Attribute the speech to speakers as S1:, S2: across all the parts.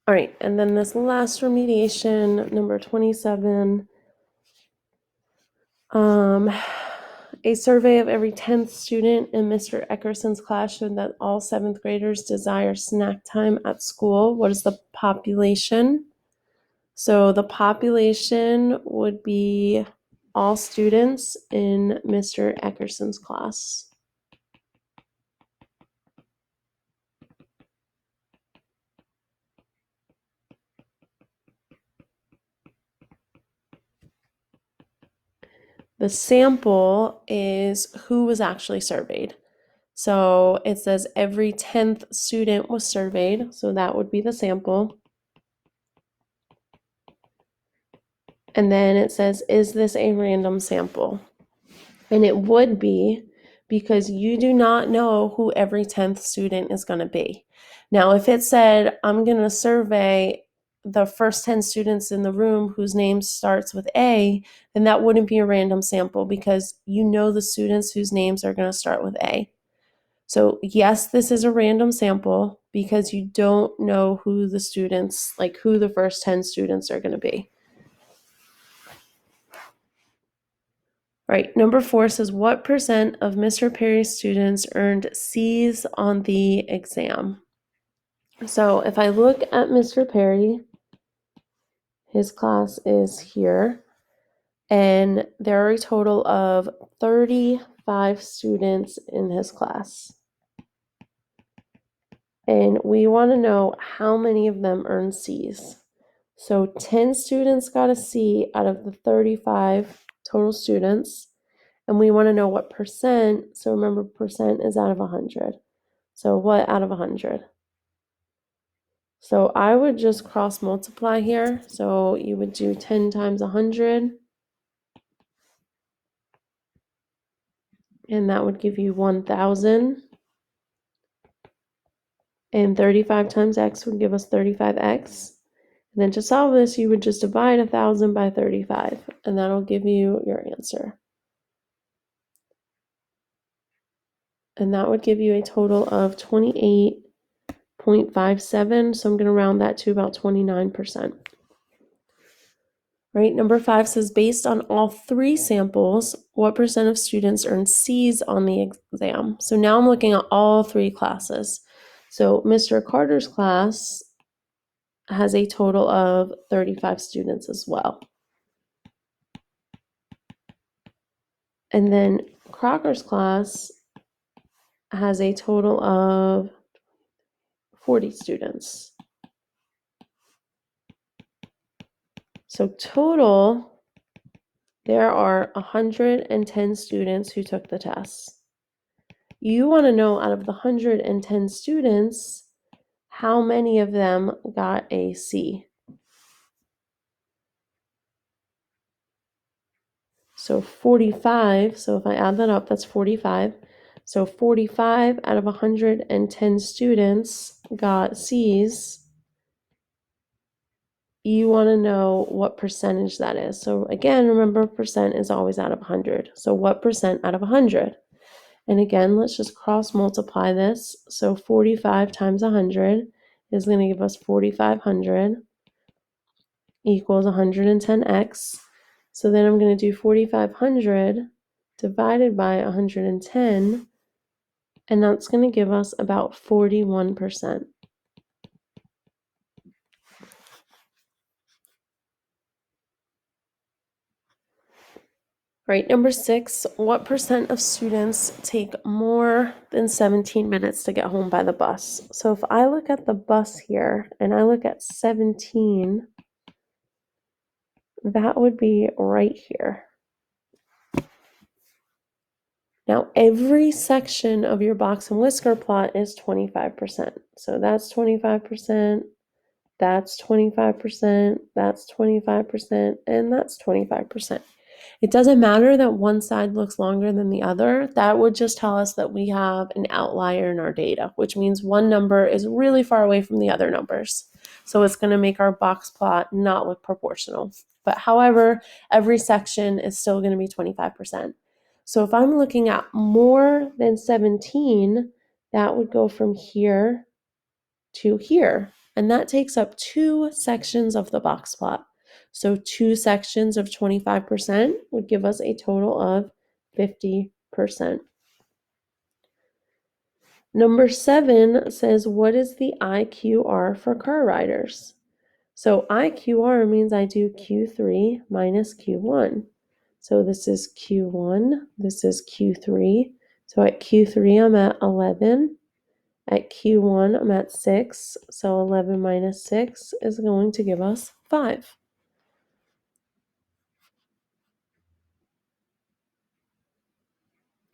S1: All right, and then this last remediation, number 27. A survey of every 10th student in Mr. Eckerson's class showed that all 7th graders desire snack time at school. What is the population? So the population would be all students in Mr. Eckerson's class. The sample is who was actually surveyed. So it says every 10th student was surveyed, so that would be the sample. And then it says, is this a random sample? And it would be, because you do not know who every 10th student is going to be. Now, if it said, I'm going to survey the first 10 students in the room whose name starts with A, then that wouldn't be a random sample because you know the students whose names are going to start with A. So yes, this is a random sample because you don't know who the students, like who the first 10 students are going to be. Right, number 4 says, what percent of Mr. Perry's students earned C's on the exam? So if I look at Mr. Perry, his class is here, and there are a total of 35 students in his class. And we want to know how many of them earned C's. So 10 students got a C out of the 35 total students. And we want to know what percent. So remember, percent is out of 100. So what out of 100? So I would just cross multiply here. So you would do 10 times 100. And that would give you 1,000. And 35 times x would give us 35x. And then to solve this, you would just divide 1,000 by 35. And that'll give you your answer. And that would give you a total of 28.57. So I'm going to round that to about 29%. Right, number 5 says, based on all 3 samples, what percent of students earned C's on the exam? So now I'm looking at all 3 classes. So Mr. Carter's class has a total of 35 students as well. And then Crocker's class has a total of 40 students. So total, there are 110 students who took the test. You want to know out of the 110 students, how many of them got a C? So 45, so if I add that up, that's 45. So 45 out of 110 students got C's. You want to know what percentage that is. So again, remember, percent is always out of 100. So what percent out of 100? And again, let's just cross multiply this. So 45 times 100 is going to give us 4,500 equals 110x. So then I'm going to do 4,500 divided by 110, and that's going to give us about 41%. Right, number 6, what percent of students take more than 17 minutes to get home by the bus? So if I look at the bus here and I look at 17, that would be right here. Now, every section of your box and whisker plot is 25%. So that's 25%, that's 25%, that's 25%, and that's 25%. It doesn't matter that one side looks longer than the other. That would just tell us that we have an outlier in our data, which means one number is really far away from the other numbers. So it's going to make our box plot not look proportional. But however, every section is still going to be 25%. So if I'm looking at more than 17, that would go from here to here. and that takes up 2 sections of the box plot. So 2 sections of 25% would give us a total of 50%. Number 7 says, what is the IQR for car riders? So IQR means I do Q3 minus Q1. So this is Q1, this is Q3. So at Q3, I'm at 11. At Q1, I'm at 6. So 11 minus 6 is going to give us 5.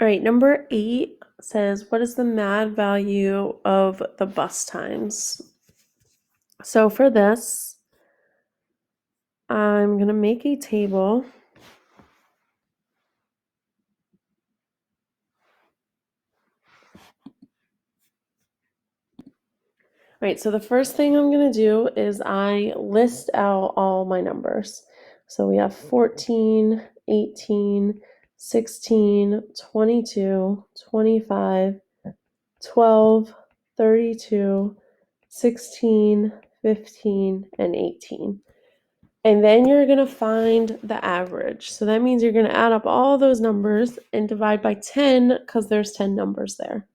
S1: All right, number 8 says, what is the mad value of the bus times? So for this, I'm going to make a table. All right, so the first thing I'm going to do is I list out all my numbers. So we have 14, 18, 16, 22, 25, 12, 32, 16, 15, and 18. And then you're going to find the average. So that means you're going to add up all those numbers and divide by 10 because there's 10 numbers there.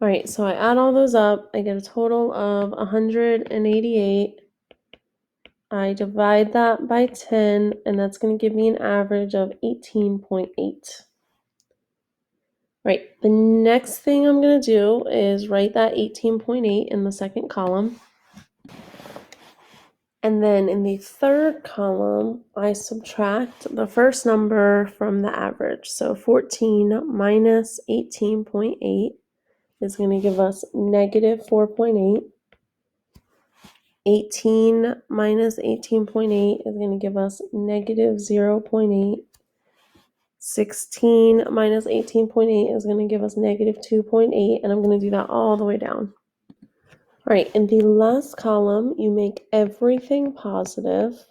S1: All right, so I add all those up. I get a total of 188. I divide that by 10, and that's going to give me an average of 18.8. Right, the next thing I'm going to do is write that 18.8 in the second column. And then in the third column, I subtract the first number from the average. So 14 minus 18.8 is going to give us negative 4.8. 18 minus 18.8 is going to give us negative 0.8. 16 minus 18.8 is going to give us negative 2.8, and I'm going to do that all the way down. All right, in the last column, you make everything positive.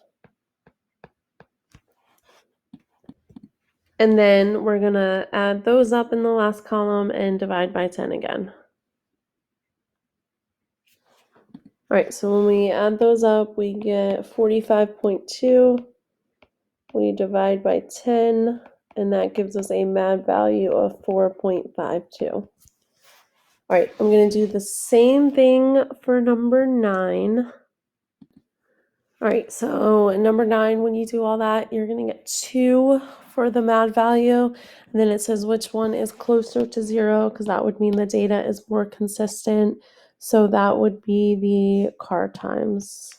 S1: And then we're going to add those up in the last column and divide by 10 again. All right, so when we add those up, we get 45.2. We divide by 10, and that gives us a mad value of 4.52. All right, I'm going to do the same thing for number 9. All right, so number 9, when you do all that, you're going to get 2 for the mad value. And then it says which one is closer to 0, because that would mean the data is more consistent. So that would be the car times.